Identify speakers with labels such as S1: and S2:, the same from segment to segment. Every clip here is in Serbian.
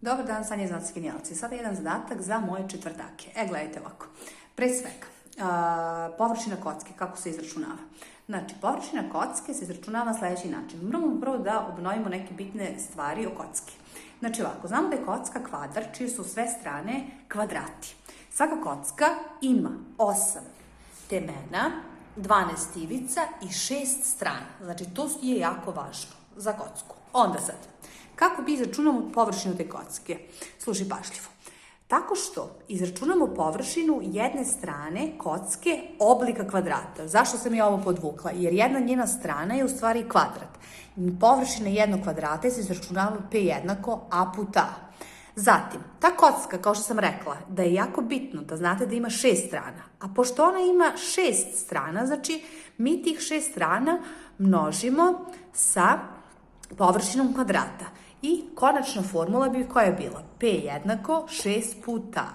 S1: Dobar dan, Sanja Znaci genijalci. Sada jedan zadatak za moje četvrtake. Gledajte ovako. Pre svega, površina kocke, kako se izračunava? Znači, površina kocke se izračunava na sledeći način. Moramo prvo da obnovimo neke bitne stvari o kocki. Znači ovako, znamo da je kocka kvadar, čije su sve strane kvadrati. Svaka kocka ima 8 temena, 12 ivica i 6 strana. Znači, to je jako važno za kocku. Onda sad, kako bi izračunamo površinu te kocke? Slušaj pažljivo. Tako što izračunamo površinu jedne strane kocke oblika kvadrata. Zašto sam ja ovo podvukla? Jer jedna njena strana je u stvari kvadrat. Površina jednog kvadrata se izračunava P jednako A puta A. Zatim, ta kocka, kao što sam rekla, da je jako bitno da znate da ima 6 strana. A pošto ona ima 6 strana, znači mi tih 6 strana množimo sa površinom kvadrata. I konačna formula bi koja je bila? P jednako 6 puta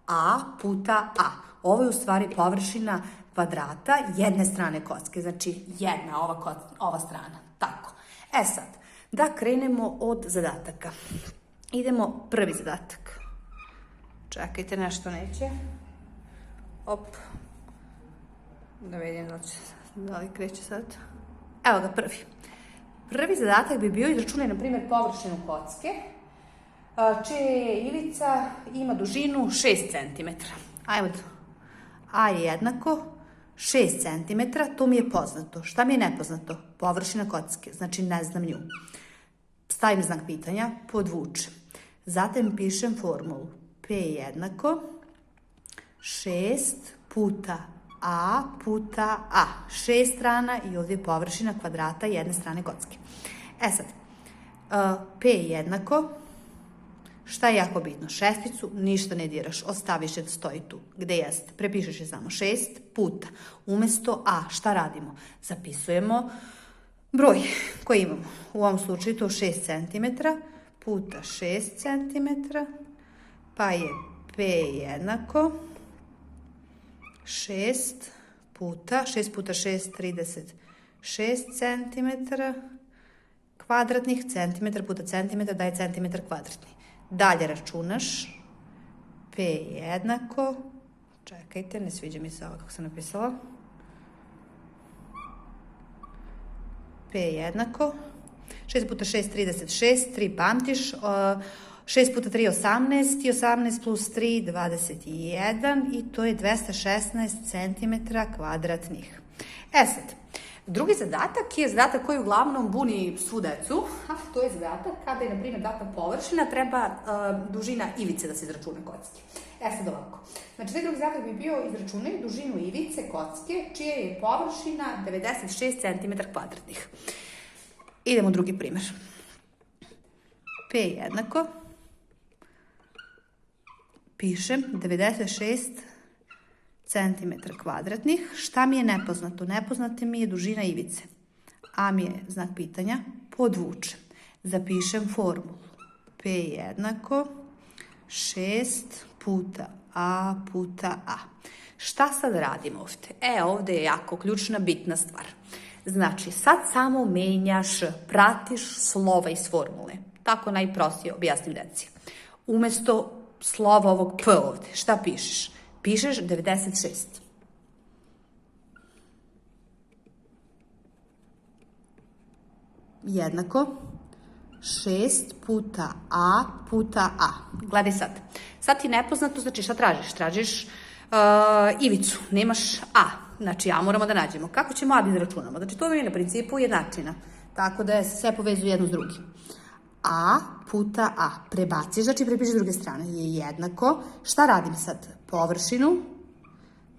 S1: A puta A. Ovo je u stvari površina kvadrata jedne strane kocke. Znači jedna ova strana. Tako. Sad, da krenemo od zadataka. Idemo prvi zadatak. Čekajte, nešto neće. Op. Da vidim da li kreće sad. Evo ga prvi. Prvi zadatak bi bio izračunaj, na primjer, površinu kocke, čija ivica ima dužinu 6 cm. Ajmo to. A je jednako 6 cm, to mi je poznato. Šta mi je nepoznato? Površina kocke, znači ne znam nju. Stavim znak pitanja, podvučem. Zatim pišem formulu. P jednako 6 puta A puta A. 6 strana i ovdje je površina kvadrata jedne strane kocke. Sad, P jednako, šta je jako bitno? Šesticu ništa ne diraš, ostaviš je da stoji tu. Gde jeste? Prepišeš je samo 6 puta. Umesto A, šta radimo? Zapisujemo broj koji imamo. U ovom slučaju to 6 cm puta 6 cm, pa je P jednako 6 puta 6, 36 cm kvadratnih, centimetar puta centimetar daje centimetar kvadratni. Dalje računaš, P jednako, čekajte, ne sviđa mi se ovo kako sam napisala, P jednako, 6 puta 6, 36, 3 pamtiš, 6 puta 3 18 i 18 plus 3 21 i to je 216 cm kvadratnih. Sad, drugi zadatak je zadatak koji uglavnom buni svu decu, a to je zadatak kada je, na primjer, data površina, treba dužina ivice da se izračuna kocke. Sad ovako. Znači, taj drugi zadatak bi bio izračunaj dužinu ivice kocke, čija je površina 96 cm kvadratnih. Idemo u drugi primjer. P jednako, pišem 96 cm kvadratnih. Šta mi je nepoznato? Nepoznata mi je dužina ivice. A mi je znak pitanja, podvučem. Zapišem formulu. P jednako 6 puta A puta A. Šta sad radimo ovde? Ovde je jako ključna, bitna stvar. Znači, sad samo menjaš, pratiš slova iz formule. Tako najprostije objasnim deci. Umesto slova ovog P ovde, šta pišeš? Pišeš 96. Jednako 6 puta A puta A. Gledaj sad. Sad ti nepoznato, znači šta tražiš? Tražiš ivicu, nemaš A. Znači A moramo da nađemo. Kako ćemo A da izračunamo? Znači to je na principu jednačina. Tako da se sve povezuje jedno s drugim. A puta A. Prebaciš, znači prepišeš s druge strane. Je jednako. Šta radim sad? Površinu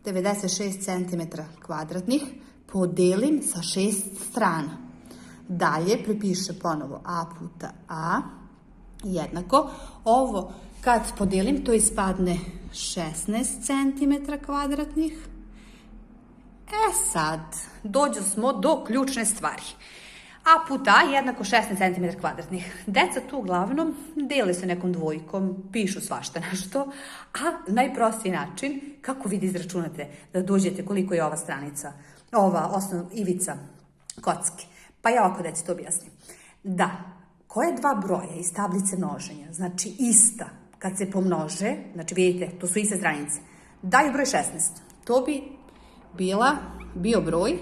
S1: 96 cm kvadratnih podelim sa 6 strana. Dalje prepišem ponovo A puta A jednako. Ovo kad podelim to ispadne 16 cm kvadratnih. Sad dođo smo do ključne stvari. A puta A jednako 16 cm kvadratnih. Deca tu uglavnom dele se nekom dvojkom, pišu svašta nešto, a najprostiji način kako vi da izračunate da dođete koliko je ova stranica, ova osnovna ivica kocke. Pa ja ovako deci to objasnim. Da, koje dva broja iz tablice množenja, znači ista, kad se pomnože, znači vidite, to su iste stranice, daju broj 16. To bi bio broj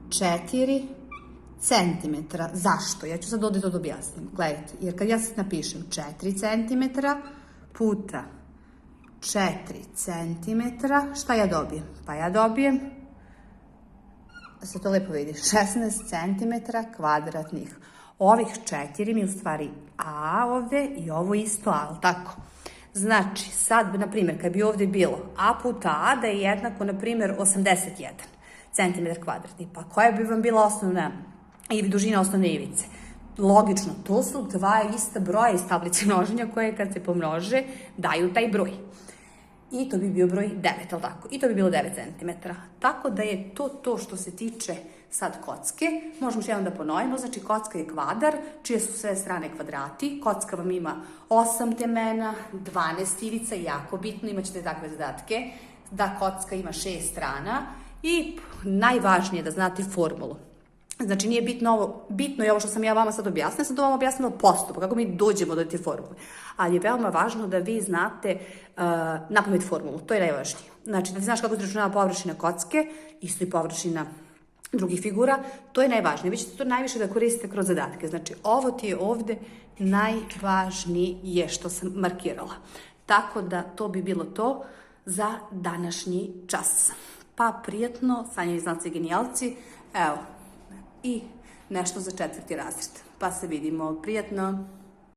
S1: 4 centimetra. Zašto? Ja ću sad ovdje to da objasnim. Gledajte, jer kad ja sad napišem 4 centimetra puta 4 centimetra, šta ja dobijem? Pa ja dobijem, da se to lepo vidi, 16 centimetra kvadratnih. Ovih 4 mi u stvari A ovde i ovo isto A, ali tako? Znači, sad, na primjer, kad bi ovde bilo A puta A da je jednako, na primjer, 81 centimetar kvadratni, pa koja bi vam bila osnovna ili dužina osnovne ivice? Logično, to su dva ista broja iz tablice množenja koje kad se pomnože daju taj broj. I to bi bio broj 9, ali tako? I to bi bilo 9 cm. Tako da je to što se tiče sad kocke. Možemo još jednom da ponovimo. Znači, kocka je kvadar, čije su sve strane kvadrati. Kocka vam ima 8 temena, 12 ivica, jako bitno, imat ćete takve zadatke, da kocka ima 6 strana i najvažnije da znate formulu. Znači, nije bitno je ovo što sam ja vama sad objasnila, sad vam objasnila postupak, kako mi dođemo do te formule. Ali je veoma važno da vi znate napamet formulu, to je najvažnije. Znači, da ti znaš kako se računava površina kocke, isto i površina drugih figura, to je najvažnije. Vi ćete to najviše da koristite kroz zadatke. Znači, ovo ti je ovde najvažnije što sam markirala. Tako da to bi bilo to za današnji čas. Pa prijatno, sanjeni znalci i genijalci, evo, i nešto za 4. razred. Pa se vidimo, prijatno!